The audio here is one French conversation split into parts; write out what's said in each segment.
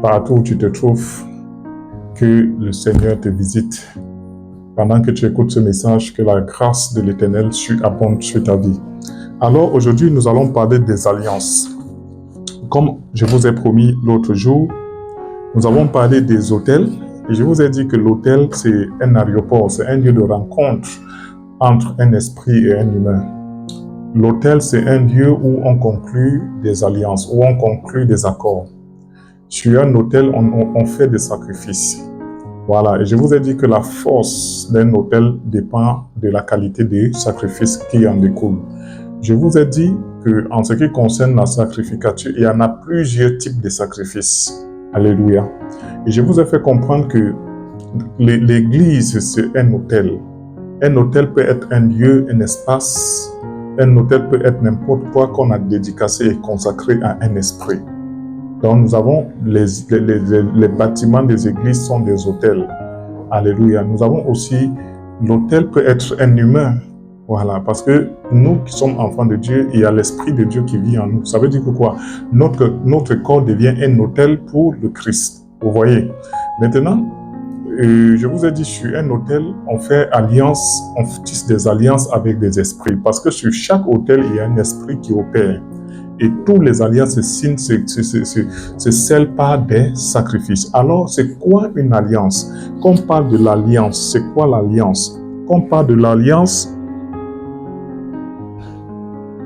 partout où tu te trouves, que le Seigneur te visite. Pendant que tu écoutes ce message, que la grâce de l'Éternel abonde sur ta vie. Alors aujourd'hui, nous allons parler des alliances. Comme je vous ai promis l'autre jour, nous avons parlé des hôtels. Et je vous ai dit que l'hôtel, c'est un aéroport, c'est un lieu de rencontre entre un esprit et un humain. L'hôtel, c'est un lieu où on conclut des alliances, où on conclut des accords. Sur un hôtel, on fait des sacrifices. Voilà, et je vous ai dit que la force d'un hôtel dépend de la qualité des sacrifices qui en découlent. Je vous ai dit qu'en ce qui concerne la sacrificature, il y en a plusieurs types de sacrifices. Alléluia. Et je vous ai fait comprendre que l'église, c'est un hôtel. Un hôtel peut être un lieu, un espace. Un hôtel peut être n'importe quoi qu'on a dédicacé et consacré à un esprit. Donc nous avons les bâtiments des églises sont des hôtels. Alléluia. Nous avons aussi, l'hôtel peut être un humain. Voilà, parce que nous qui sommes enfants de Dieu, il y a l'Esprit de Dieu qui vit en nous. Ça veut dire que quoi? Notre corps devient un hôtel pour le Christ. Vous voyez? Maintenant, je vous ai dit, sur un hôtel, on fait alliance, on tisse des alliances avec des esprits. Parce que sur chaque hôtel, il y a un esprit qui opère. Et tous les alliances se scellent par des sacrifices. Alors, c'est quoi une alliance? Quand on parle de l'alliance, c'est quoi l'alliance? Quand on parle de l'alliance,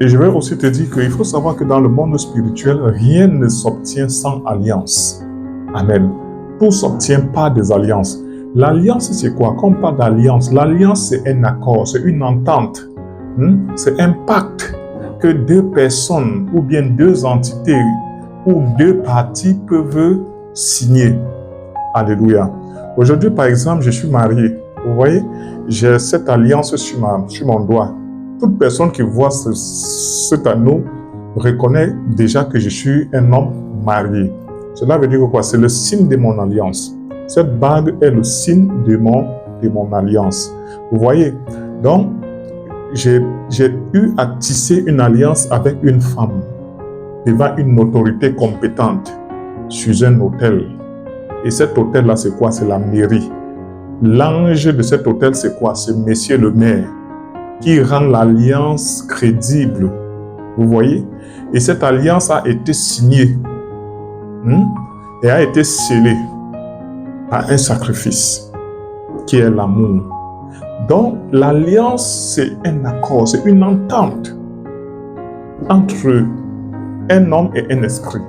et je vais aussi te dire qu'il faut savoir que dans le monde spirituel, rien ne s'obtient sans alliance. Amen. Tout s'obtient par des alliances. L'alliance, c'est quoi? Quand on parle d'alliance, l'alliance, c'est un accord, c'est une entente. C'est un pacte que deux personnes ou bien deux entités ou deux parties peuvent signer. Alléluia. Aujourd'hui, par exemple, je suis marié. Vous voyez, j'ai cette alliance sur mon doigt. Toute personne qui voit cet anneau reconnaît déjà que je suis un homme marié. Cela veut dire que quoi? C'est le signe de mon alliance. Cette bague est le signe de mon alliance. Vous voyez? Donc, j'ai eu à tisser une alliance avec une femme devant une autorité compétente sur un hôtel. Et cet hôtel-là, c'est quoi? C'est la mairie. L'ange de cet hôtel, c'est quoi? C'est Monsieur le maire qui rend l'alliance crédible. Vous voyez? Et cette alliance a été signée et a été scellée par un sacrifice qui est l'amour. Donc, l'alliance, c'est un accord, c'est une entente entre un homme et un esprit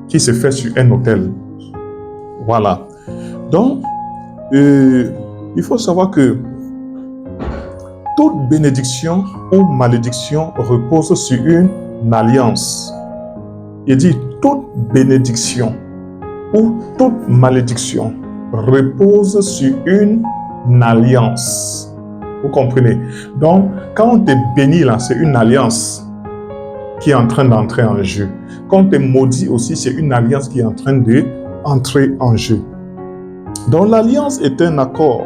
qui se fait sur un hôtel. Voilà. Donc, il faut savoir que toute bénédiction ou malédiction repose sur une alliance. Il dit toute bénédiction ou toute malédiction repose sur une alliance. Vous comprenez? Donc, quand on te bénit là, c'est une alliance qui est en train d'entrer en jeu. Quand on te maudit aussi, c'est une alliance qui est en train d'entrer en jeu. Donc, l'alliance est un accord,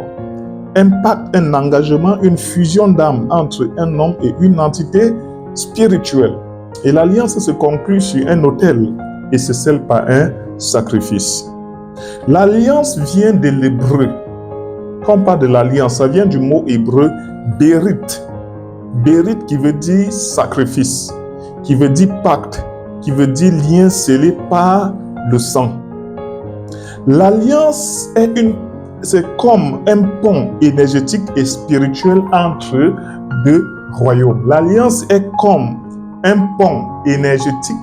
un pacte, un engagement, une fusion d'âme entre un homme et une entité spirituelle. Et l'alliance se conclut sur un autel et se scelle par un sacrifice. L'alliance vient de l'hébreu. Quand on parle de l'alliance, ça vient du mot hébreu bérit. Bérit qui veut dire sacrifice, qui veut dire pacte, qui veut dire lien scellé par le sang. L'alliance c'est comme un pont énergétique et spirituel entre deux royaumes. L'alliance est comme un pont énergétique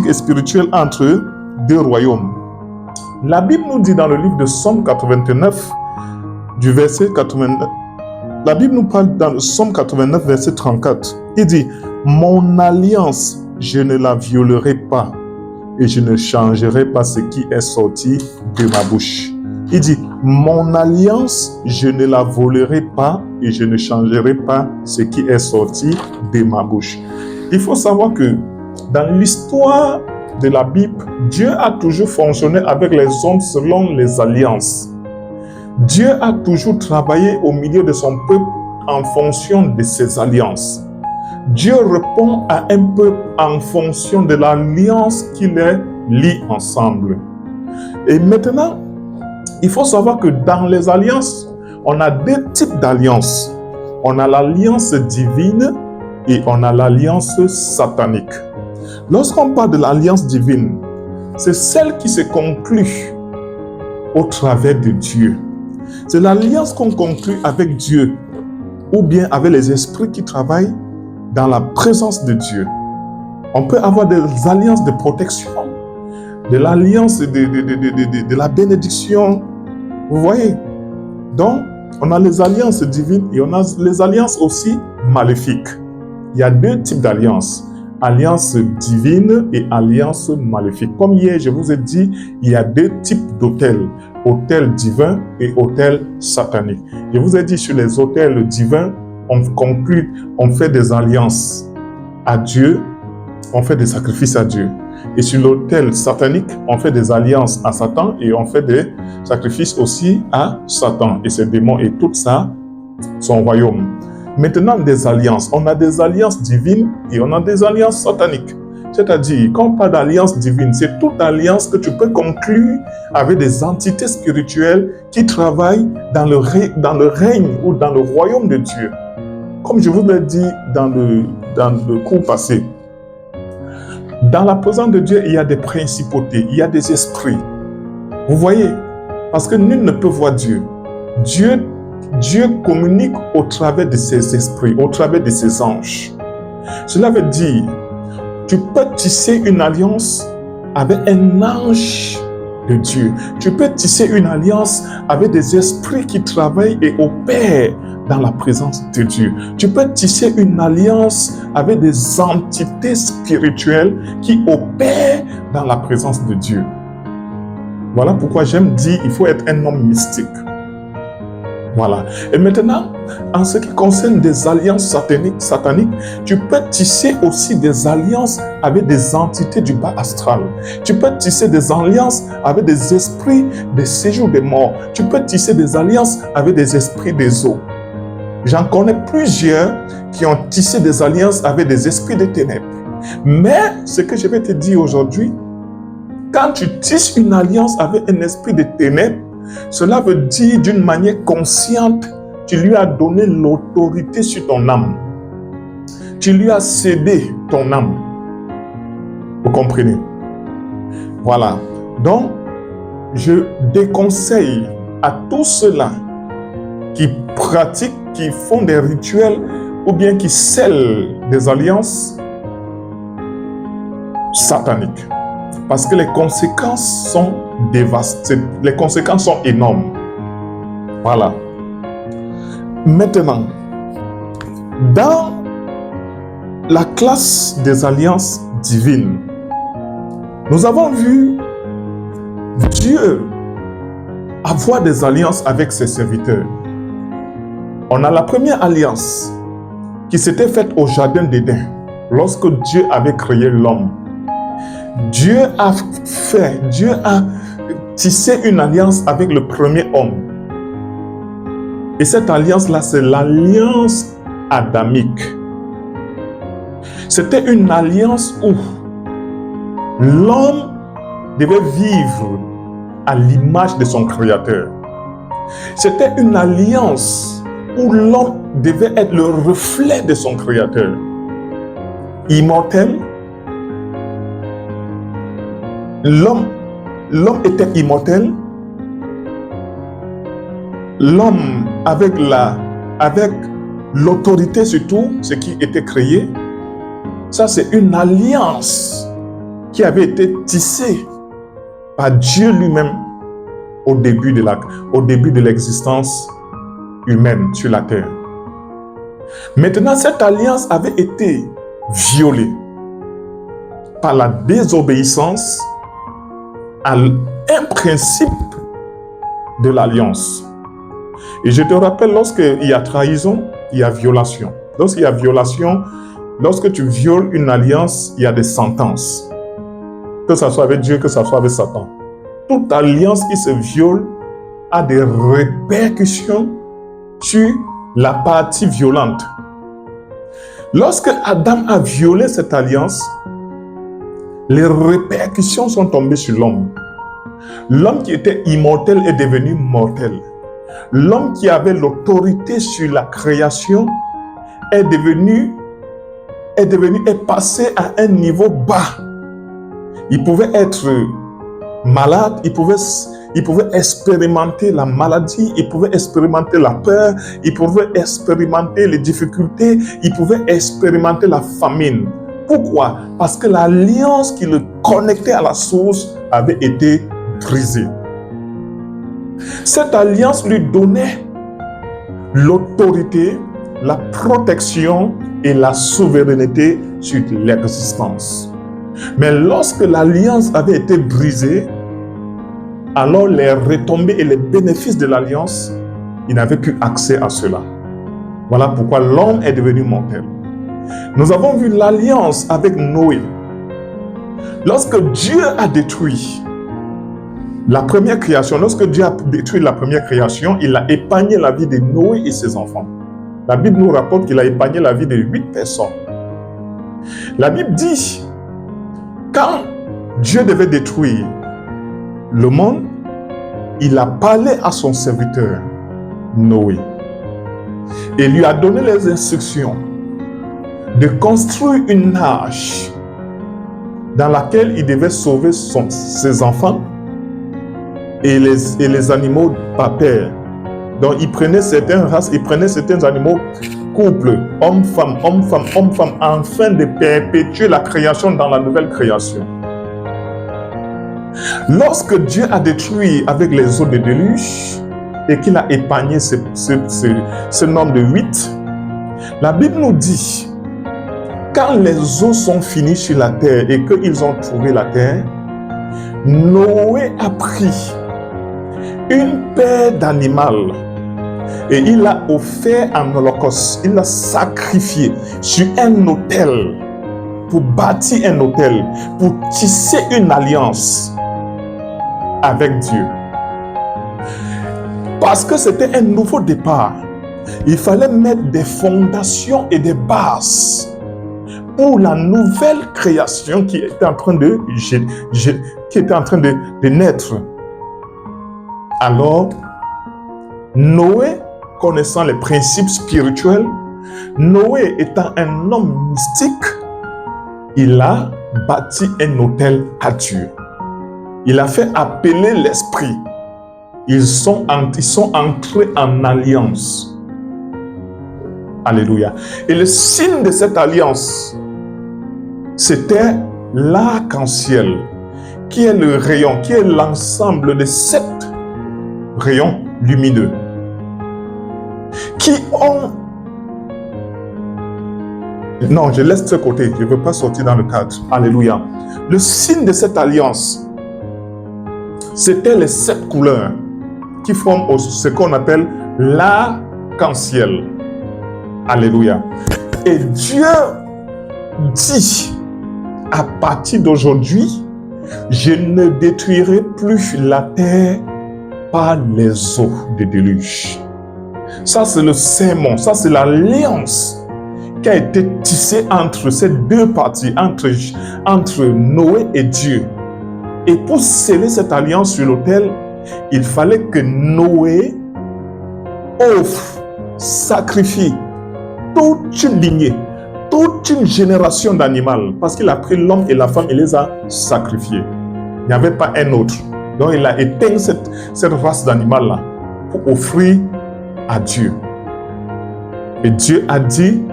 et spirituel entre deux royaumes. La Bible nous dit dans le livre de Psaume 89, du verset 89, la Bible nous parle dans le Psaume 89, verset 34. Il dit, « Mon alliance, je ne la violerai pas, et je ne changerai pas ce qui est sorti de ma bouche. » Il dit, « Mon alliance, je ne la volerai pas, et je ne changerai pas ce qui est sorti de ma bouche. » Il faut savoir que dans l'histoire de la Bible, Dieu a toujours fonctionné avec les hommes selon les alliances. Dieu a toujours travaillé au milieu de son peuple en fonction de ses alliances. Dieu répond à un peuple en fonction de l'alliance qui les lie ensemble. Et maintenant, il faut savoir que dans les alliances, on a deux types d'alliances. On a l'alliance divine et on a l'alliance satanique. Lorsqu'on parle de l'alliance divine, c'est celle qui se conclut au travers de Dieu. C'est l'alliance qu'on conclut avec Dieu ou bien avec les esprits qui travaillent dans la présence de Dieu. On peut avoir des alliances de protection, de l'alliance de la bénédiction. Vous voyez? Donc, on a les alliances divines et on a les alliances aussi maléfiques. Il y a deux types d'alliances. Alliance divine et alliance maléfique. Comme hier, je vous ai dit, il y a deux types d'autels. Autel divin et autel satanique. Je vous ai dit, sur les autels divins, on conclut, on fait des alliances à Dieu, on fait des sacrifices à Dieu. Et sur l'autel satanique, on fait des alliances à Satan et on fait des sacrifices aussi à Satan et ses démons et tout ça, son royaume. Maintenant, des alliances. On a des alliances divines et on a des alliances sataniques. C'est-à-dire, quand on parle d'alliance divine, c'est toute alliance que tu peux conclure avec des entités spirituelles qui travaillent dans le règne ou dans le royaume de Dieu. Comme je vous l'ai dit dans le cours passé, dans la présence de Dieu, il y a des principautés, il y a des esprits. Vous voyez? Parce que nul ne peut voir Dieu. Dieu communique au travers de ses esprits, au travers de ses anges. Cela veut dire, tu peux tisser une alliance avec un ange de Dieu. Tu peux tisser une alliance avec des esprits qui travaillent et opèrent dans la présence de Dieu. Tu peux tisser une alliance avec des entités spirituelles qui opèrent dans la présence de Dieu. Voilà pourquoi j'aime dire qu'il faut être un homme mystique. Voilà. Et maintenant, en ce qui concerne des alliances sataniques, tu peux tisser aussi des alliances avec des entités du bas astral. Tu peux tisser des alliances avec des esprits des séjours des morts. Tu peux tisser des alliances avec des esprits des eaux. J'en connais plusieurs qui ont tissé des alliances avec des esprits des ténèbres. Mais ce que je vais te dire aujourd'hui, quand tu tisses une alliance avec un esprit de ténèbres, cela veut dire d'une manière consciente, tu lui as donné l'autorité sur ton âme. Tu lui as cédé ton âme. Vous comprenez? Voilà. Donc, je déconseille à tous ceux-là qui pratiquent, qui font des rituels ou bien qui scellent des alliances sataniques. Parce que les conséquences sont dévastatrices. Les conséquences sont énormes. Voilà. Maintenant, dans la classe des alliances divines, nous avons vu Dieu avoir des alliances avec ses serviteurs. On a la première alliance qui s'était faite au jardin d'Éden, lorsque Dieu avait créé l'homme. Dieu a tissé une alliance avec le premier homme. Et cette alliance-là, c'est l'alliance adamique. C'était une alliance où l'homme devait vivre à l'image de son Créateur. C'était une alliance où l'homme devait être le reflet de son Créateur. Immortel. L'homme était immortel. L'homme avec l'autorité sur tout ce qui était créé. Ça, c'est une alliance qui avait été tissée par Dieu lui-même au début de l'existence humaine sur la terre. Maintenant, cette alliance avait été violée par la désobéissance à un principe de l'alliance. Et je te rappelle, lorsqu'il y a trahison, il y a violation. Lorsqu'il y a violation, lorsque tu violes une alliance, il y a des sentences. Que ce soit avec Dieu, que ce soit avec Satan. Toute alliance qui se viole a des répercussions sur la partie violente. Lorsque Adam a violé cette alliance, les répercussions sont tombées sur l'homme. L'homme qui était immortel est devenu mortel. L'homme qui avait l'autorité sur la création est passé à un niveau bas. Il pouvait être malade, il pouvait expérimenter la maladie, il pouvait expérimenter la peur, il pouvait expérimenter les difficultés, il pouvait expérimenter la famine. Pourquoi? Parce que l'alliance qui le connectait à la source avait été brisée. Cette alliance lui donnait l'autorité, la protection et la souveraineté sur l'existence. Mais lorsque l'alliance avait été brisée, alors les retombées et les bénéfices de l'alliance, il n'avait plus accès à cela. Voilà pourquoi l'homme est devenu mortel. Nous avons vu l'alliance avec Noé. Lorsque Dieu a détruit la première création, lorsque Dieu a détruit la première création, il a épargné la vie de Noé et ses enfants. La Bible nous rapporte qu'il a épargné la vie de 8 personnes. La Bible dit, quand Dieu devait détruire le monde, il a parlé à son serviteur, Noé, et lui a donné les instructions de construire une arche dans laquelle il devait sauver ses enfants et les animaux par terre. Donc il prenait certaines races, il prenait certains animaux, couple, homme-femme, homme-femme, homme-femme, afin de perpétuer la création dans la nouvelle création. Lorsque Dieu a détruit avec les eaux de déluge et qu'il a épargné ce nombre de 8, la Bible nous dit, quand les eaux sont finies sur la terre et qu'ils ont trouvé la terre, Noé a pris une paire d'animaux et il l'a offert en holocauste. Il l'a sacrifié sur un autel pour bâtir un autel, pour tisser une alliance avec Dieu. Parce que c'était un nouveau départ. Il fallait mettre des fondations et des bases pour la nouvelle création qui était en train de naître. Alors, Noé, connaissant les principes spirituels, Noé étant un homme mystique, il a bâti un autel à Dieu. Il a fait appeler l'esprit. Ils sont entrés en alliance. Alléluia. Et le signe de cette alliance, c'était l'arc-en-ciel, qui est le rayon, qui est l'ensemble de 7 rayons lumineux, qui ont... Non, je laisse ce côté, je ne veux pas sortir dans le cadre. Alléluia. Le signe de cette alliance, c'était les 7 couleurs qui forment ce qu'on appelle l'arc-en-ciel. Alléluia. Et Dieu dit, à partir d'aujourd'hui, je ne détruirai plus la terre par les eaux de déluge. Ça, c'est le serment, ça, c'est l'alliance qui a été tissée entre ces deux parties, entre Noé et Dieu. Et pour sceller cette alliance sur l'autel, il fallait que Noé offre, sacrifie toute une lignée, toute une génération d'animaux, parce qu'il a pris l'homme et la femme et les a sacrifiés. Il n'y avait pas un autre. Donc il a éteint cette race d'animaux-là pour offrir à Dieu. Et Dieu a dit,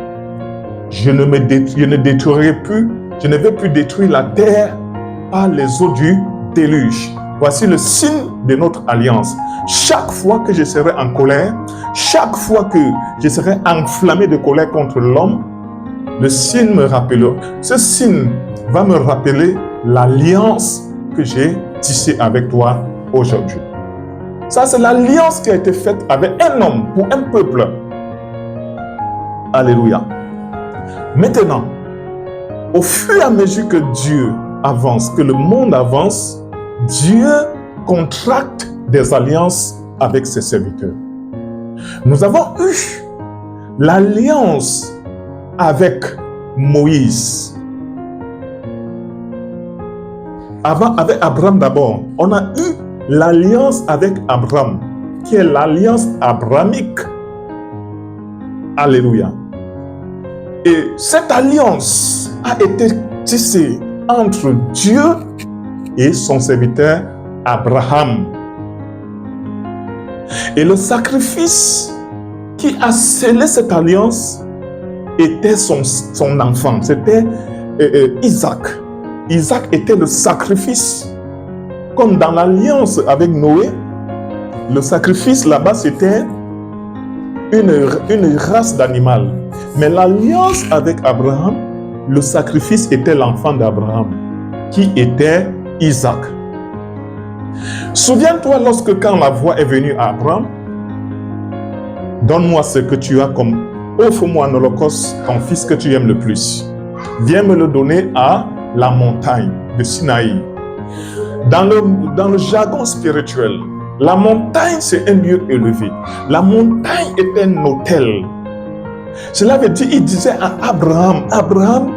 je ne détruirai plus, je ne vais plus détruire la terre par les eaux du déluge. Voici le signe de notre alliance. Chaque fois que je serai en colère, chaque fois que je serai enflammé de colère contre l'homme, le signe me rappellera. Ce signe va me rappeler l'alliance que j'ai tissée avec toi aujourd'hui. Ça, c'est l'alliance qui a été faite avec un homme pour un peuple. Alléluia. Maintenant, au fur et à mesure que Dieu avance, que le monde avance, Dieu contracte des alliances avec ses serviteurs. Nous avons eu l'alliance avec Moïse. Avant, avec Abraham d'abord, on a eu l'alliance avec Abraham, qui est l'alliance abrahamique. Alléluia. Et cette alliance a été tissée entre Dieu et son serviteur Abraham. Et le sacrifice qui a scellé cette alliance était son enfant, c'était Isaac. Isaac était le sacrifice. Comme dans l'alliance avec Noé, le sacrifice là-bas c'était une race d'animal. Mais l'alliance avec Abraham, le sacrifice était l'enfant d'Abraham, qui était Isaac. Souviens-toi lorsque quand la voix est venue à Abraham, donne-moi ce que tu as comme, offre-moi en holocauste ton fils que tu aimes le plus. Viens me le donner à la montagne de Sinaï. Dans le jargon spirituel, la montagne c'est un lieu élevé. La montagne est un autel. Cela veut dire, il disait à Abraham, Abraham,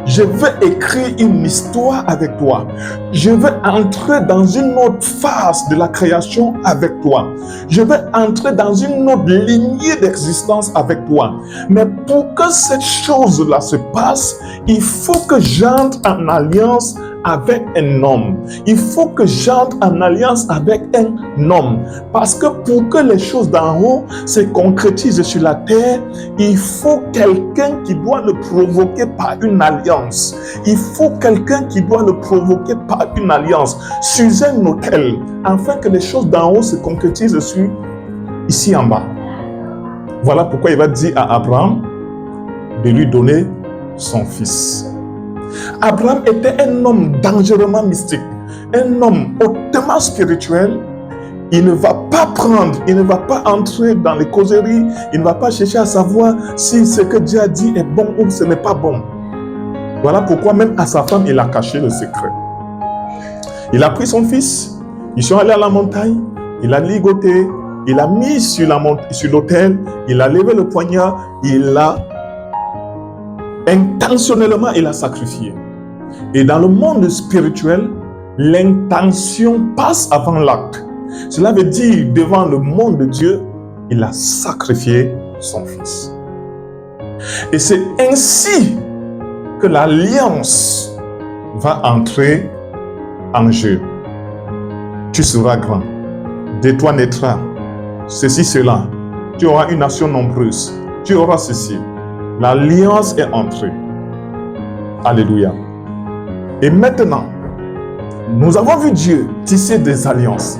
je veux écrire une histoire avec toi. Je veux entrer dans une autre phase de la création avec toi. Je veux entrer dans une autre lignée d'existence avec toi. Mais pour que cette chose-là se passe, il faut que j'entre en alliance avec un homme. Il faut que j'entre en alliance avec un homme. Parce que pour que les choses d'en haut se concrétisent sur la terre, il faut quelqu'un qui doit le provoquer par une alliance. Il faut quelqu'un qui doit le provoquer par une alliance sur un autel, afin que les choses d'en haut se concrétisent sur ici en bas. Voilà pourquoi il va dire à Abraham de lui donner son fils. Abraham était un homme dangereusement mystique, un homme hautement spirituel. Il ne va pas prendre, il ne va pas entrer dans les causeries, il ne va pas chercher à savoir si ce que Dieu a dit est bon ou ce n'est pas bon. Voilà pourquoi même à sa femme, il a caché le secret. Il a pris son fils, ils sont allés à la montagne, il a ligoté, il a mis sur l'autel, il a levé le poignard, il l'a intentionnellement, il a sacrifié. Et dans le monde spirituel, l'intention passe avant l'acte. Cela veut dire, devant le monde de Dieu, il a sacrifié son fils. Et c'est ainsi que l'alliance va entrer en jeu. Tu seras grand, de toi naîtra ceci, cela. Tu auras une nation nombreuse. Tu auras ceci. L'alliance est entrée. Alléluia. Et maintenant, nous avons vu Dieu tisser des alliances.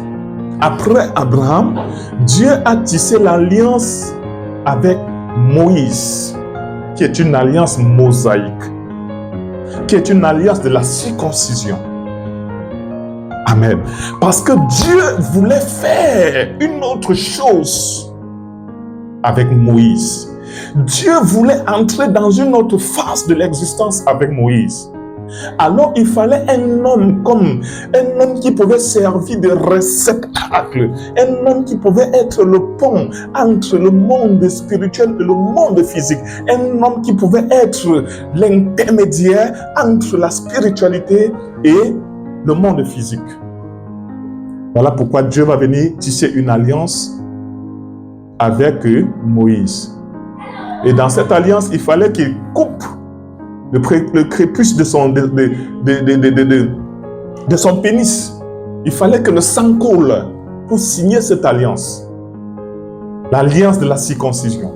Après Abraham, Dieu a tissé l'alliance avec Moïse, qui est une alliance mosaïque, qui est une alliance de la circoncision. Amen. Parce que Dieu voulait faire une autre chose avec Moïse. Dieu voulait entrer dans une autre phase de l'existence avec Moïse. Alors il fallait un homme qui pouvait servir de réceptacle, un homme qui pouvait être le pont entre le monde spirituel et le monde physique, un homme qui pouvait être l'intermédiaire entre la spiritualité et le monde physique. Voilà pourquoi Dieu va venir tisser une alliance avec Moïse. Et dans cette alliance, il fallait qu'il coupe le prépuce de son pénis. Il fallait que le sang coule pour signer cette alliance. L'alliance de la circoncision.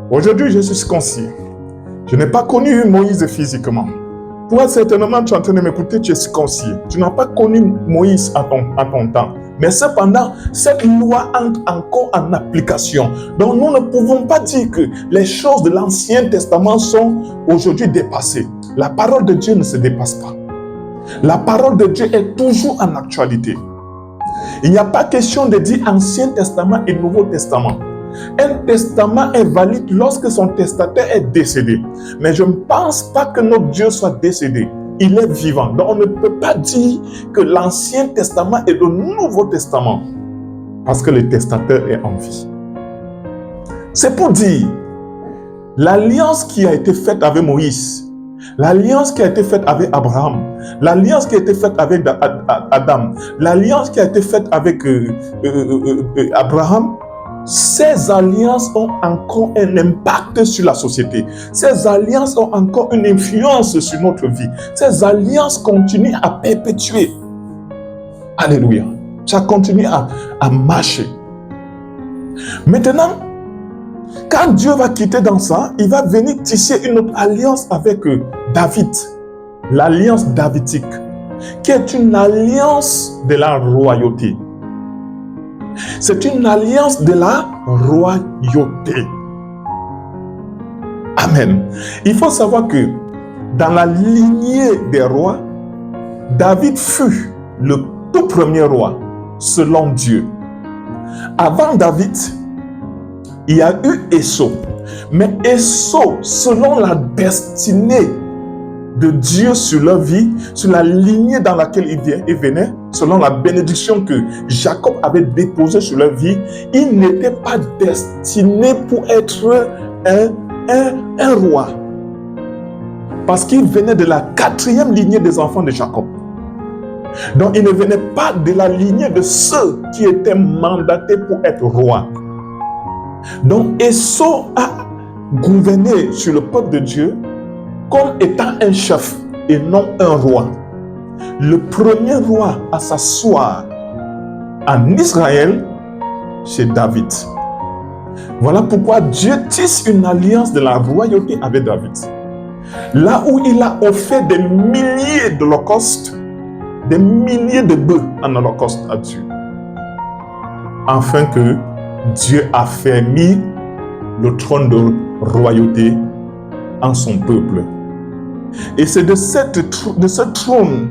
Aujourd'hui, je suis circoncis. Je n'ai pas connu Moïse physiquement. Toi, certainement, tu es en train de m'écouter, tu es circoncis. Tu n'as pas connu Moïse à ton temps. Mais cependant, cette loi entre encore en application. Donc, nous ne pouvons pas dire que les choses de l'Ancien Testament sont aujourd'hui dépassées. La parole de Dieu ne se dépasse pas. La parole de Dieu est toujours en actualité. Il n'y a pas question de dire Ancien Testament et Nouveau Testament. Un testament est valide lorsque son testataire est décédé. Mais je ne pense pas que notre Dieu soit décédé. Il est vivant. Donc on ne peut pas dire que l'Ancien Testament est le Nouveau Testament. Parce que le testateur est en vie. C'est pour dire, L'alliance qui a été faite avec Moïse, l'alliance qui a été faite avec Abraham, l'alliance qui a été faite avec Adam, l'alliance qui a été faite avec Abraham, ces alliances ont encore un impact sur la société. Ces alliances ont encore une influence sur notre vie. Ces alliances continuent à perpétuer. Alléluia. Ça continue à marcher. Maintenant, quand Dieu va quitter dans ça, il va venir tisser une autre alliance avec David. L'alliance davidique, qui est une alliance de la royauté. C'est une alliance de la royauté. Amen. Il faut savoir que dans la lignée des rois, David fut le tout premier roi selon Dieu. Avant David, il y a eu Esau. Mais Esau, selon la destinée de Dieu sur leur vie, sur la lignée dans laquelle il venait, selon la bénédiction que Jacob avait déposée sur leur vie, il n'était pas destiné pour être un roi. Parce qu'il venait de la 4e lignée des enfants de Jacob. Donc il ne venait pas de la lignée de ceux qui étaient mandatés pour être roi. Donc Esau a gouverné sur le peuple de Dieu comme étant un chef et non un roi. Le premier roi à s'asseoir en Israël, c'est David. Voilà pourquoi Dieu tisse une alliance de la royauté avec David. Là où il a offert des milliers d'holocaustes, des milliers de bœufs en holocauste à Dieu, afin que Dieu affermit le trône de royauté en son peuple. Et c'est de ce trône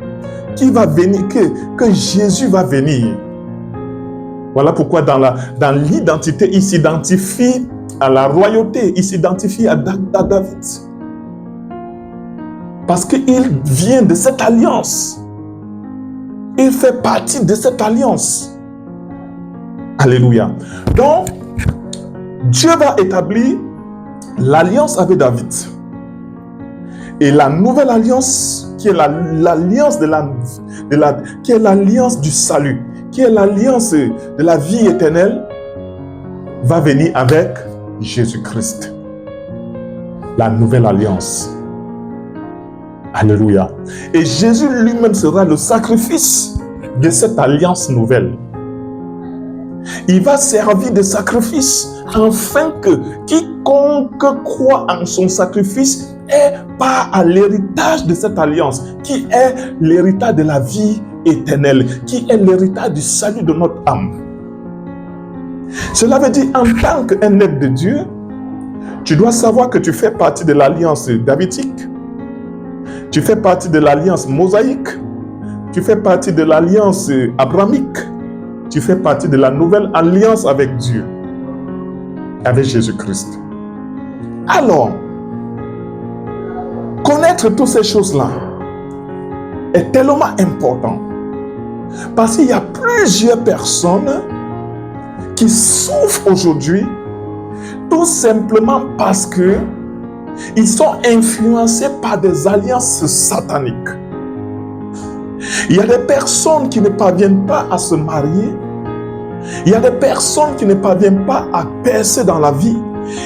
qui va venir, que Jésus va venir. Voilà pourquoi dans l'identité, il s'identifie à la royauté, il s'identifie à David. Parce qu'il vient de cette alliance. Il fait partie de cette alliance. Alléluia. Donc, Dieu va établir l'alliance avec David. Et la nouvelle alliance, qui est l'alliance qui est l'alliance du salut, qui est l'alliance de la vie éternelle, va venir avec Jésus-Christ. La nouvelle alliance. Alléluia. Et Jésus lui-même sera le sacrifice de cette alliance nouvelle. Il va servir de sacrifice afin que quiconque croit en son sacrifice ait part à l'héritage de cette alliance, qui est l'héritage de la vie éternelle, qui est l'héritage du salut de notre âme. Cela veut dire, en tant qu'un être de Dieu, tu dois savoir que tu fais partie de l'alliance davidique, tu fais partie de l'alliance mosaïque, tu fais partie de l'alliance abrahamique, tu fais partie de la nouvelle alliance avec Dieu, avec Jésus-Christ. Alors, connaître toutes ces choses-là est tellement important parce qu'il y a plusieurs personnes qui souffrent aujourd'hui tout simplement parce que ils sont influencés par des alliances sataniques. Il y a des personnes qui ne parviennent pas à se marier. Il y a des personnes qui ne parviennent pas à percer dans la vie.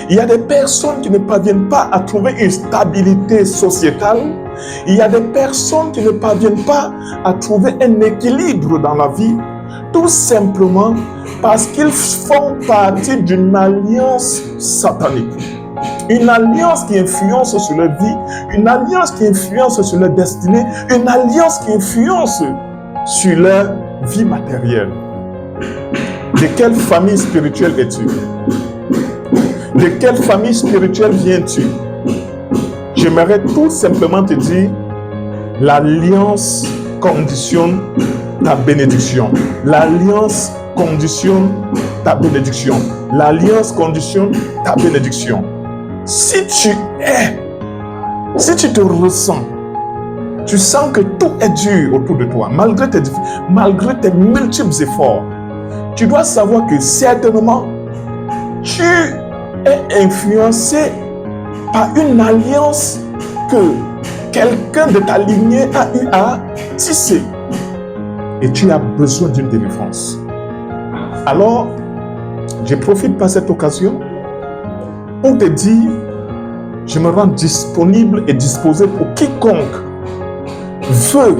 Il y a des personnes qui ne parviennent pas à trouver une stabilité sociétale. Il y a des personnes qui ne parviennent pas à trouver un équilibre dans la vie, tout simplement parce qu'ils font partie d'une alliance satanique. Une alliance qui influence sur leur vie, une alliance qui influence sur leur destinée, une alliance qui influence sur leur vie matérielle. De quelle famille spirituelle es-tu? De quelle famille spirituelle viens-tu? J'aimerais tout simplement te dire, l'alliance conditionne ta bénédiction. L'alliance conditionne ta bénédiction. L'alliance conditionne ta bénédiction. Si tu te ressens, tu sens que tout est dur autour de toi, malgré tes multiples efforts, tu dois savoir que certainement, tu es influencé par une alliance que quelqu'un de ta lignée a eu à tisser. Et tu as besoin d'une délivrance. Alors, je profite par cette occasion pour te dire, je me rends disponible et disposé pour quiconque veut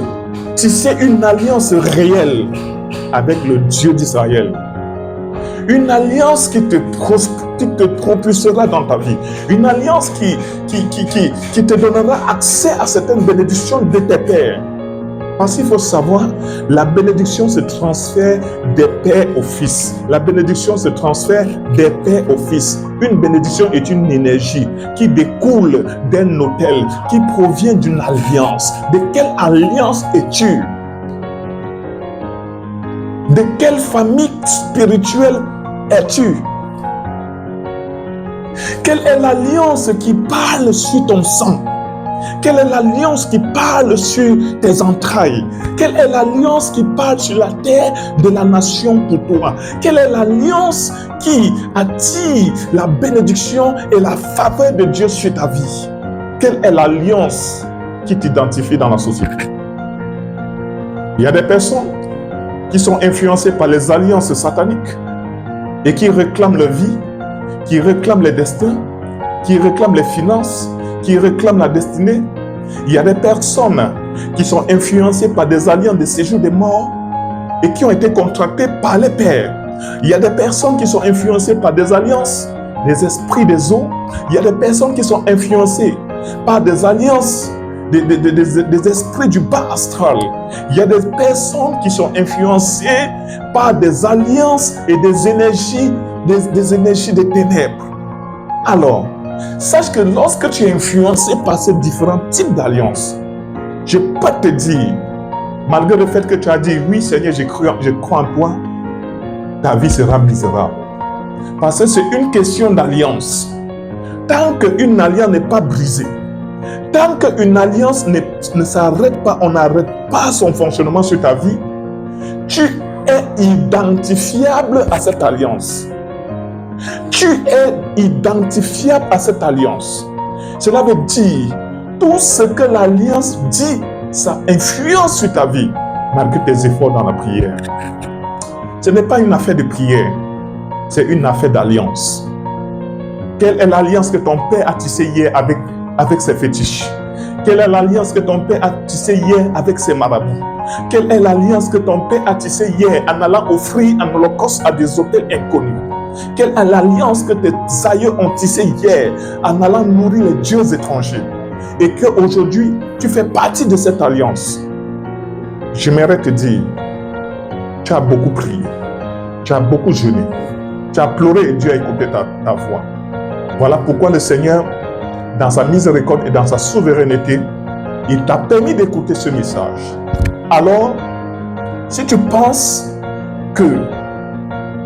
tisser une alliance réelle avec le Dieu d'Israël. Une alliance qui te propulsera dans ta vie. Une alliance qui te donnera accès à certaines bénédictions de tes pères. Parce qu'il faut savoir, la bénédiction se transfère des pères au fils. La bénédiction se transfère des pères au fils. Une bénédiction est une énergie qui découle d'un autel, qui provient d'une alliance. De quelle alliance es-tu? De quelle famille spirituelle es-tu? Quelle est l'alliance qui parle sur ton sang? Quelle est l'alliance qui parle sur tes entrailles? Quelle est l'alliance qui parle sur la terre de la nation pour toi? Quelle est l'alliance qui attire la bénédiction et la faveur de Dieu sur ta vie? Quelle est l'alliance qui t'identifie dans la société? Il y a des personnes qui sont influencées par les alliances sataniques et qui réclament leur vie, qui réclament les destins, qui réclament les finances, qui réclament la destinée. Il y a des personnes qui sont influencées par des alliances de séjour des morts et qui ont été contractées par les pères. Il y a des personnes qui sont influencées par des alliances des esprits des eaux. Il y a des personnes qui sont influencées par des alliances des esprits du bas astral. Il y a des personnes qui sont influencées par des alliances et des énergies des ténèbres. Alors, sache que lorsque tu es influencé par ces différents types d'alliances, je peux te dire, malgré le fait que tu as dit, oui Seigneur, je crois en toi, ta vie sera misérable. Parce que c'est une question d'alliance. Tant qu'une alliance n'est pas brisée, tant qu'une alliance ne s'arrête pas, on n'arrête pas son fonctionnement sur ta vie, tu es identifiable à cette alliance. Tu es identifiable à cette alliance. Cela veut dire, tout ce que l'alliance dit, ça influence sur ta vie, malgré tes efforts dans la prière. Ce n'est pas une affaire de prière, c'est une affaire d'alliance. Quelle est l'alliance que ton père a tissée hier avec ses fétiches? Quelle est l'alliance que ton père a tissée hier avec ses marabouts? Quelle est l'alliance que ton père a tissée hier en allant offrir un holocauste à des autels inconnus? Quelle est l'alliance que tes aïeux ont tissée hier en allant nourrir les dieux étrangers? Et qu'aujourd'hui, tu fais partie de cette alliance. J'aimerais te dire, tu as beaucoup prié, tu as beaucoup jeûné, tu as pleuré et Dieu a écouté ta voix. Voilà pourquoi le Seigneur, dans sa miséricorde et dans sa souveraineté, il t'a permis d'écouter ce message. Alors, si tu penses que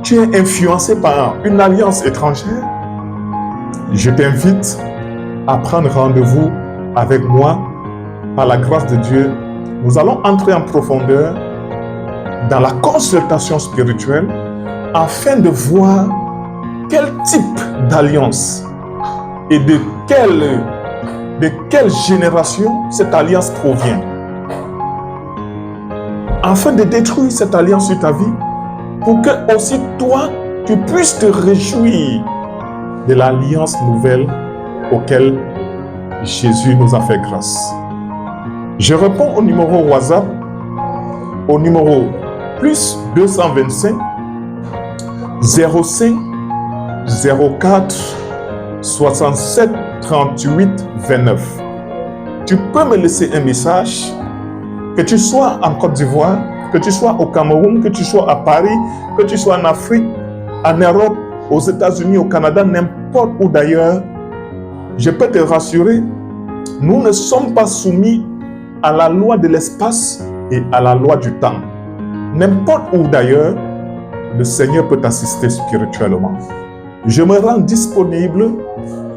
tu es influencé par une alliance étrangère, je t'invite à prendre rendez-vous avec moi. Par la grâce de Dieu, nous allons entrer en profondeur dans la consultation spirituelle afin de voir quel type d'alliance et de quelle génération cette alliance provient. Afin de détruire cette alliance sur ta vie, pour que aussi toi, tu puisses te réjouir de l'alliance nouvelle auquel Jésus nous a fait grâce. Je réponds au numéro WhatsApp, au numéro plus 225 05 04 67 38 29. Tu peux me laisser un message, que tu sois en Côte d'Ivoire, que tu sois au Cameroun, que tu sois à Paris, que tu sois en Afrique, en Europe, aux États-Unis, au Canada, n'importe où d'ailleurs. Je peux te rassurer, nous ne sommes pas soumis à la loi de l'espace et à la loi du temps. N'importe où d'ailleurs, le Seigneur peut t'assister spirituellement. Je me rends disponible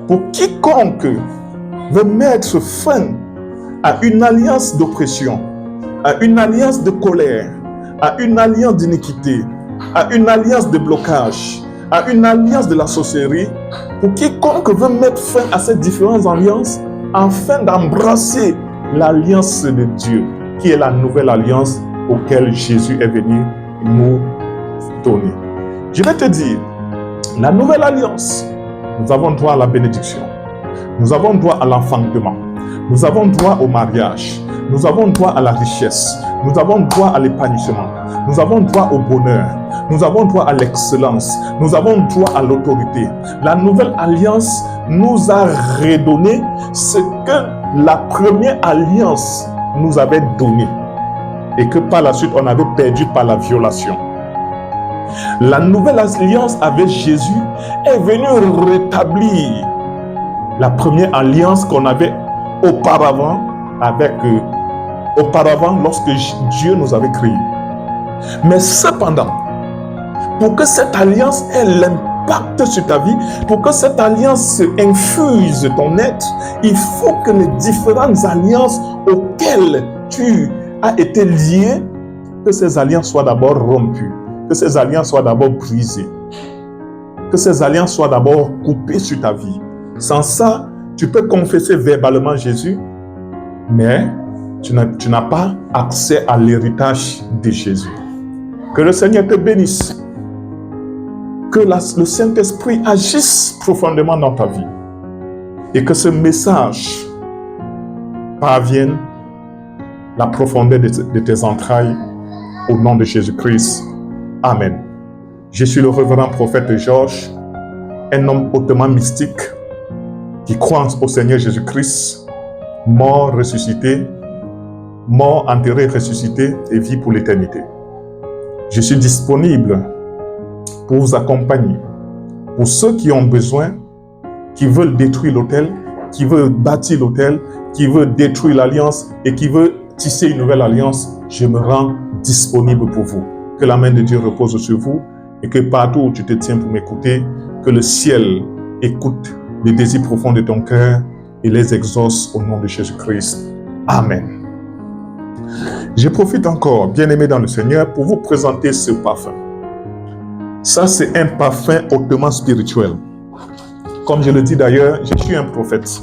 pour quiconque veut mettre fin à une alliance d'oppression, à une alliance de colère, à une alliance d'iniquité, à une alliance de blocage, à une alliance de la sorcellerie pour quiconque veut mettre fin à ces différentes alliances afin d'embrasser l'alliance de Dieu, qui est la nouvelle alliance auquel Jésus est venu nous donner. Je vais te dire, la nouvelle alliance, nous avons droit à la bénédiction, nous avons droit à l'enfantement, nous avons droit au mariage, nous avons droit à la richesse, nous avons droit à l'épanouissement, nous avons droit au bonheur, nous avons droit à l'excellence, nous avons droit à l'autorité. La nouvelle alliance nous a redonné ce que la première alliance nous avait donné et que par la suite on avait perdu par la violation. La nouvelle alliance avec Jésus est venue rétablir la première alliance qu'on avait auparavant lorsque Dieu nous avait créés. Mais cependant, pour que cette alliance ait l'impact sur ta vie, pour que cette alliance infuse ton être, il faut que les différentes alliances auxquelles tu as été lié, que ces alliances soient d'abord rompues, que ces alliances soient d'abord brisées, que ces alliances soient d'abord coupées sur ta vie. Sans ça, tu peux confesser verbalement Jésus, mais tu n'as pas accès à l'héritage de Jésus. Que le Seigneur te bénisse. Que le Saint-Esprit agisse profondément dans ta vie. Et que ce message parvienne la profondeur de tes entrailles au nom de Jésus-Christ. Amen. Je suis le révérend prophète Georges, un homme hautement mystique qui croit au Seigneur Jésus-Christ, mort, ressuscité, mort, enterré, ressuscité et vie pour l'éternité. Je suis disponible pour vous accompagner. Pour ceux qui ont besoin, qui veulent détruire l'autel, qui veulent bâtir l'autel, qui veulent détruire l'alliance et qui veulent tisser une nouvelle alliance, je me rends disponible pour vous. Que la main de Dieu repose sur vous et que partout où tu te tiens pour m'écouter, que le ciel écoute les désirs profonds de ton cœur et les exauce au nom de Jésus-Christ. Amen. Je profite encore, bien-aimé dans le Seigneur, pour vous présenter ce parfum. Ça, c'est un parfum hautement spirituel. Comme je le dis d'ailleurs, je suis un prophète.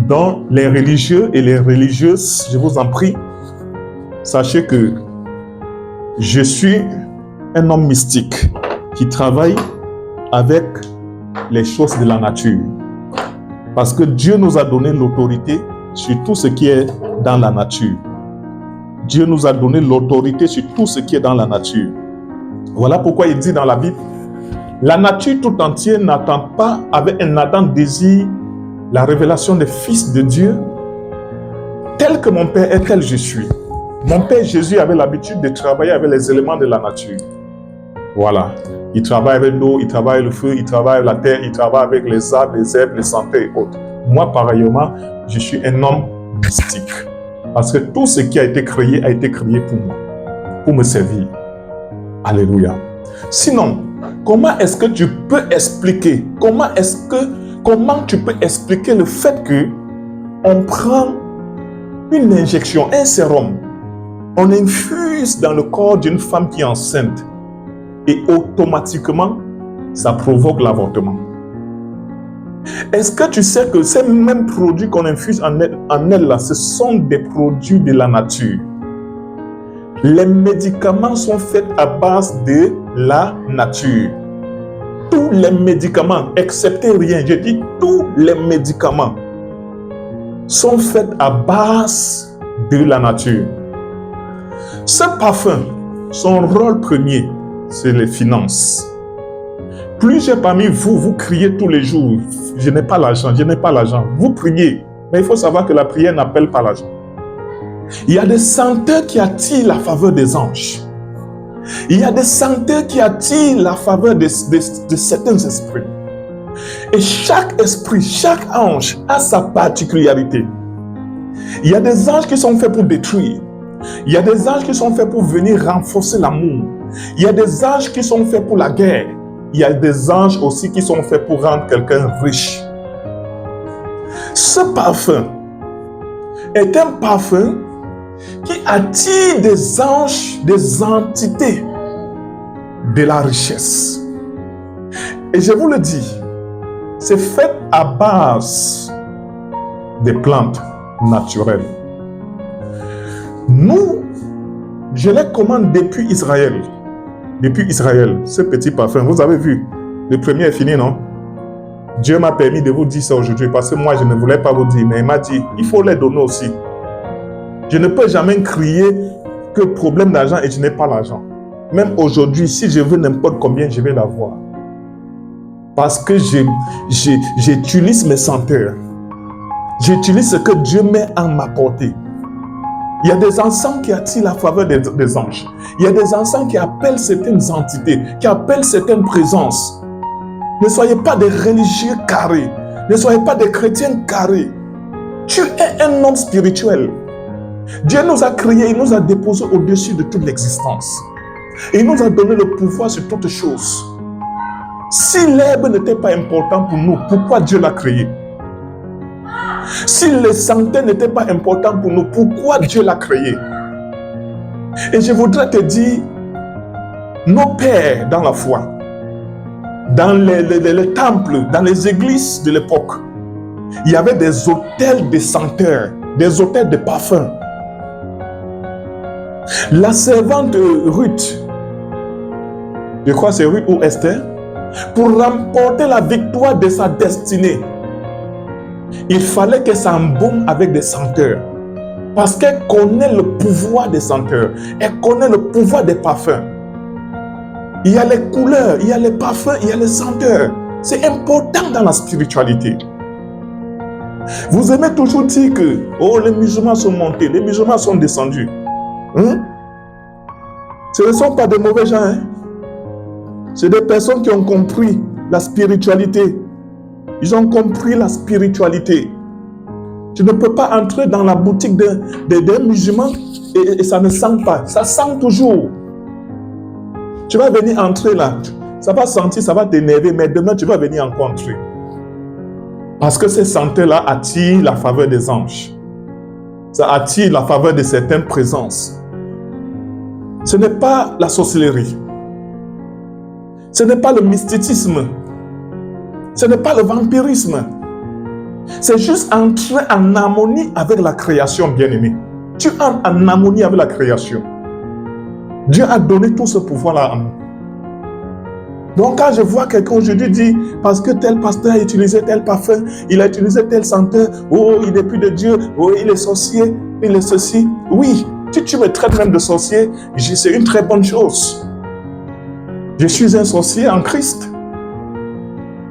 Donc, les religieux et les religieuses, je vous en prie, sachez que je suis un homme mystique qui travaille avec les choses de la nature. Parce que Dieu nous a donné l'autorité sur tout ce qui est dans la nature. Dieu nous a donné l'autorité sur tout ce qui est dans la nature. Voilà pourquoi il dit dans la Bible, la nature tout entière n'attend pas avec un ardent désir la révélation des fils de Dieu. Tel que mon Père est, tel je suis. Mon Père Jésus avait l'habitude de travailler avec les éléments de la nature. Voilà. Il travaille avec l'eau, il travaille le feu, il travaille la terre, il travaille avec les arbres, les herbes, les santé et autres. Moi, pareillement, je suis un homme mystique. Parce que tout ce qui a été créé pour moi, pour me servir. Alléluia. Sinon, comment est-ce que tu peux expliquer, comment tu peux expliquer le fait que on prend une injection, un sérum, on infuse dans le corps d'une femme qui est enceinte et automatiquement, ça provoque l'avortement. Est-ce que tu sais que ces mêmes produits qu'on infuse en elle là, ce sont des produits de la nature? Les médicaments sont faits à base de la nature. Tous les médicaments, excepté rien, je dis tous les médicaments sont faits à base de la nature. Ce parfum, son rôle premier, c'est les finances. Plusieurs parmi vous, vous criez tous les jours, je n'ai pas l'argent, je n'ai pas l'argent. Vous priez, mais il faut savoir que la prière n'appelle pas l'argent. Il y a des senteurs qui attirent la faveur des anges. Il y a des senteurs qui attirent la faveur de certains esprits. Et chaque esprit, chaque ange a sa particularité. Il y a des anges qui sont faits pour détruire. Il y a des anges qui sont faits pour venir renforcer l'amour. Il y a des anges qui sont faits pour la guerre. Il y a des anges aussi qui sont faits pour rendre quelqu'un riche. Ce parfum est un parfum qui attire des anges, des entités de la richesse. Et je vous le dis, c'est fait à base des plantes naturelles. Nous, je les commande depuis Israël. Depuis Israël, ce petit parfum, vous avez vu, le premier est fini, non? Dieu m'a permis de vous dire ça aujourd'hui parce que moi, je ne voulais pas vous dire, mais il m'a dit, il faut les donner aussi. Je ne peux jamais crier que problème d'argent et je n'ai pas l'argent. Même aujourd'hui, si je veux n'importe combien, je vais l'avoir. Parce que j'utilise mes senteurs. J'utilise ce que Dieu met en ma portée. Il y a des encens qui attirent la faveur des anges. Il y a des encens qui appellent certaines entités, qui appellent certaines présences. Ne soyez pas des religieux carrés. Ne soyez pas des chrétiens carrés. Tu es un homme spirituel. Dieu nous a créés, il nous a déposés au-dessus de toute l'existence. Et il nous a donné le pouvoir sur toutes choses. Si l'herbe n'était pas important pour nous, pourquoi Dieu l'a créé? Si les santé n'étaient pas important pour nous, pourquoi Dieu l'a créé? Et je voudrais te dire, nos pères dans la foi, dans les temples, dans les églises de l'époque, il y avait des autels de senteurs, des autels de parfums. La servante Ruth, je crois que c'est Ruth ou Esther, pour remporter la victoire de sa destinée, il fallait qu'elle s'embaume avec des senteurs. Parce qu'elle connaît le pouvoir des senteurs. Elle connaît le pouvoir des parfums. Il y a les couleurs, il y a les parfums, il y a les senteurs. C'est important dans la spiritualité. Vous aimez toujours dire que les musulmans sont montés, les musulmans sont descendus. Ce ne sont pas de mauvais gens. C'est des personnes qui ont compris la spiritualité. Ils ont compris la spiritualité. Tu ne peux pas entrer dans la boutique d'un musulman et ça ne sent pas. Ça sent toujours. Tu vas venir entrer là. Ça va sentir, ça va t'énerver, mais demain tu vas venir encore entrer. Parce que ces senteurs-là attirent la faveur des anges. Ça attire la faveur de certaines présences. Ce n'est pas la sorcellerie. Ce n'est pas le mysticisme. Ce n'est pas le vampirisme. C'est juste entrer en harmonie avec la création, bien-aimé. Tu entres en harmonie avec la création. Dieu a donné tout ce pouvoir-là à nous. Donc quand je vois quelqu'un aujourd'hui dire, parce que tel pasteur a utilisé tel parfum, il a utilisé tel senteur, il n'est plus de Dieu, il est sorcier, il est ceci. Oui, tu me traites même de sorcier, c'est une très bonne chose. Je suis un sorcier en Christ.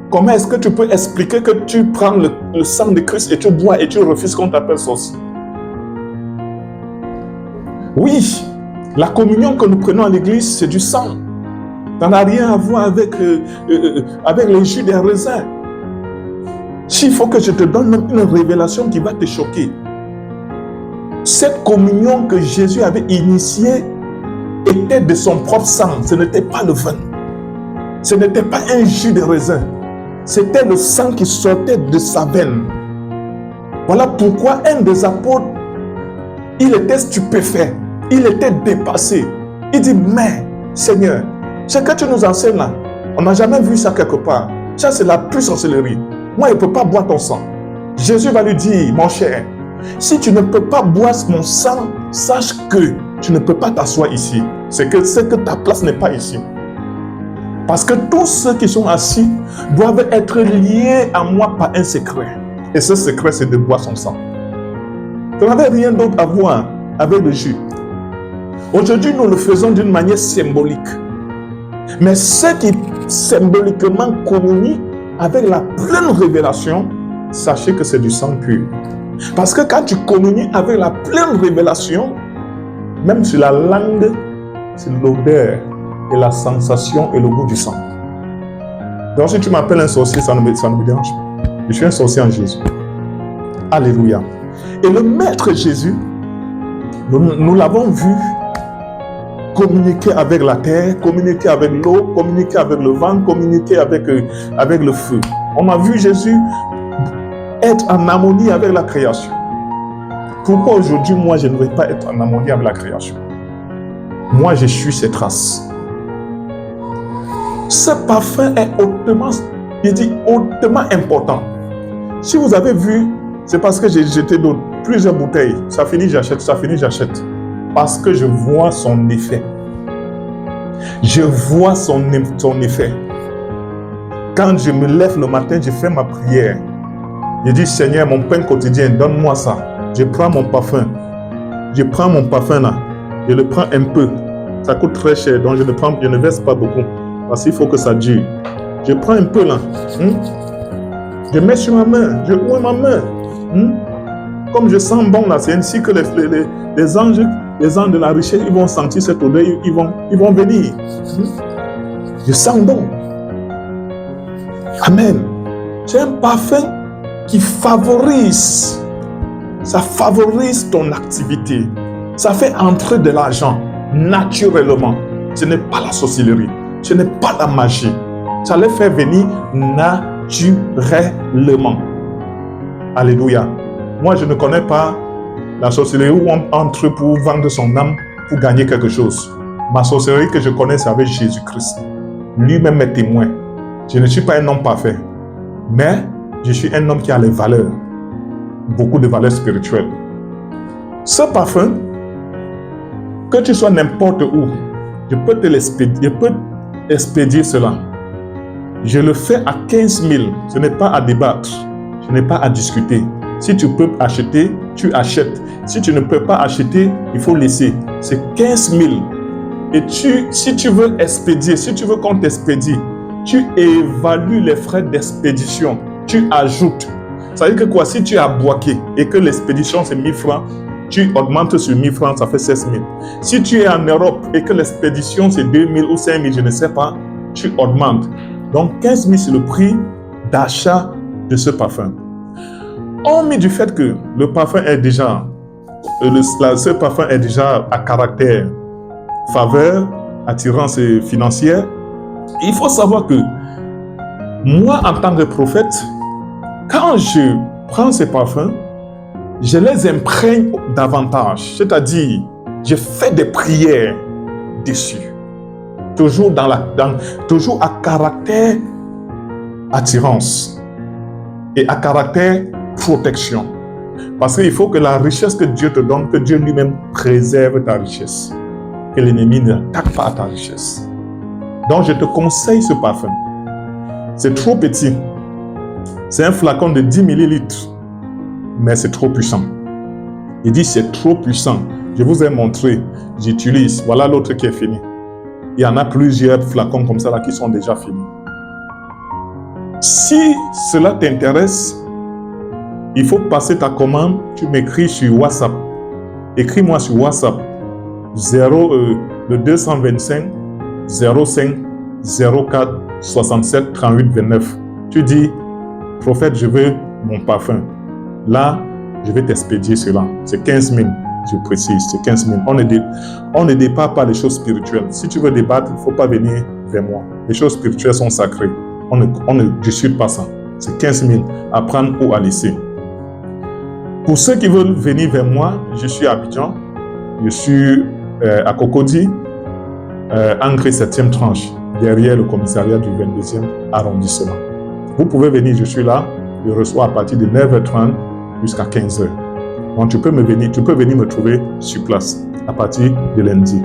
Comment est-ce que tu peux expliquer que tu prends le sang de Christ et tu bois et tu refuses qu'on t'appelle sorcier? Oui, la communion que nous prenons à l'église, c'est du sang. Ça n'a rien à voir avec le jus des raisins. S'il faut que je te donne une révélation qui va te choquer. Cette communion que Jésus avait initiée était de son propre sang. Ce n'était pas le vin. Ce n'était pas un jus de raisin. C'était le sang qui sortait de sa veine. Voilà pourquoi un des apôtres, il était stupéfait. Il était dépassé. Il dit, mais Seigneur, ce que tu nous enseignes là, on n'a jamais vu ça quelque part. Ça, c'est la pure sorcellerie. Moi, je ne peux pas boire ton sang. Jésus va lui dire, mon cher, si tu ne peux pas boire mon sang, sache que tu ne peux pas t'asseoir ici. C'est que ta place n'est pas ici. Parce que tous ceux qui sont assis doivent être liés à moi par un secret. Et ce secret, c'est de boire son sang. Tu n'avais rien d'autre à voir avec le jus. Aujourd'hui, nous le faisons d'une manière symbolique. Mais ceux qui symboliquement communient avec la pleine révélation, sachez que c'est du sang pur. Parce que quand tu communies avec la pleine révélation, même sur la langue, c'est l'odeur et la sensation et le goût du sang. Donc si tu m'appelles un sorcier, ça ne me dérange pas. Je suis un sorcier en Jésus. Alléluia. Et le Maître Jésus, nous l'avons vu communiquer avec la terre, communiquer avec l'eau, communiquer avec le vent, communiquer avec le feu. On a vu Jésus être en harmonie avec la création. Pourquoi aujourd'hui, moi, je ne vais pas être en harmonie avec la création? Moi, je suis ses traces. Ce parfum est hautement, il dit hautement important. Si vous avez vu, c'est parce que j'ai jeté plusieurs bouteilles. Ça finit, j'achète, ça finit, j'achète. Parce que je vois son effet. Je vois son effet. Quand je me lève le matin, je fais ma prière. Je dis, Seigneur, mon pain quotidien, donne-moi ça. Je prends mon parfum. Je prends mon parfum là. Je le prends un peu. Ça coûte très cher, donc je ne verse pas beaucoup. Parce qu'il faut que ça dure. Je prends un peu là. Je mets sur ma main. Je ouvre ma main. Comme je sens bon là, c'est ainsi que les anges de la richesse, ils vont sentir cette odeur, ils vont venir. Je sens bon. Amen. C'est un parfum qui favorise. Ça favorise ton activité. Ça fait entrer de l'argent naturellement. Ce n'est pas la sorcellerie. Ce n'est pas la magie. Ça les fait venir naturellement. Alléluia. Moi, je ne connais pas la sorcellerie où on entre pour vendre son âme pour gagner quelque chose. Ma sorcellerie que je connais, c'est avec Jésus-Christ. Lui-même est témoin. Je ne suis pas un homme parfait, mais je suis un homme qui a les valeurs. Beaucoup de valeurs spirituelles. Ce parfum, que tu sois n'importe où, je peux expédier cela. Je le fais à 15 000. Ce n'est pas à débattre. Ce n'est pas à discuter. Si tu peux acheter, tu achètes. Si tu ne peux pas acheter, il faut laisser. C'est 15 000. Et si tu veux expédier, si tu veux qu'on t'expédie, tu évalues les frais d'expédition. Tu ajoutes. Ça veut dire que quoi? Si tu as boqué et que l'expédition c'est 1000 francs, tu augmentes sur 1000 francs, ça fait 16 000. Si tu es en Europe et que l'expédition c'est 2000 ou 5000, je ne sais pas, tu augmentes. Donc 15 000 c'est le prix d'achat de ce parfum. Hormis du fait que le parfum est déjà, ce parfum est déjà à caractère faveur, attirance financière, il faut savoir que moi en tant que prophète, quand je prends ces parfums, je les imprègne davantage. C'est-à-dire, je fais des prières dessus. Toujours toujours à caractère attirance et à caractère protection. Parce qu'il faut que la richesse que Dieu te donne, que Dieu lui-même préserve ta richesse. Que l'ennemi n'attaque pas ta richesse. Donc je te conseille ce parfum. C'est trop petit. C'est un flacon de 10 millilitres. Mais c'est trop puissant. Il dit c'est trop puissant. Je vous ai montré. J'utilise. Voilà l'autre qui est fini. Il y en a plusieurs flacons comme ça là qui sont déjà finis. Si cela t'intéresse, il faut passer ta commande. Tu m'écris sur WhatsApp. Écris-moi sur WhatsApp. Le 225 05 04 67 38 29. Tu dis, prophète, je veux mon parfum. Là, je vais t'expédier cela. C'est 15 000, je précise, c'est 15 000. On ne débat pas les choses spirituelles. Si tu veux débattre, il ne faut pas venir vers moi. Les choses spirituelles sont sacrées. On ne discute pas ça. C'est 15 000 à prendre ou à laisser. Pour ceux qui veulent venir vers moi, je suis à Abidjan. Je suis à Cocody, Ancré 7e tranche, derrière le commissariat du 22e arrondissement. Vous pouvez venir, je suis là. Je reçois à partir de 9h30 jusqu'à 15h. Donc tu peux venir me trouver sur place à partir de lundi.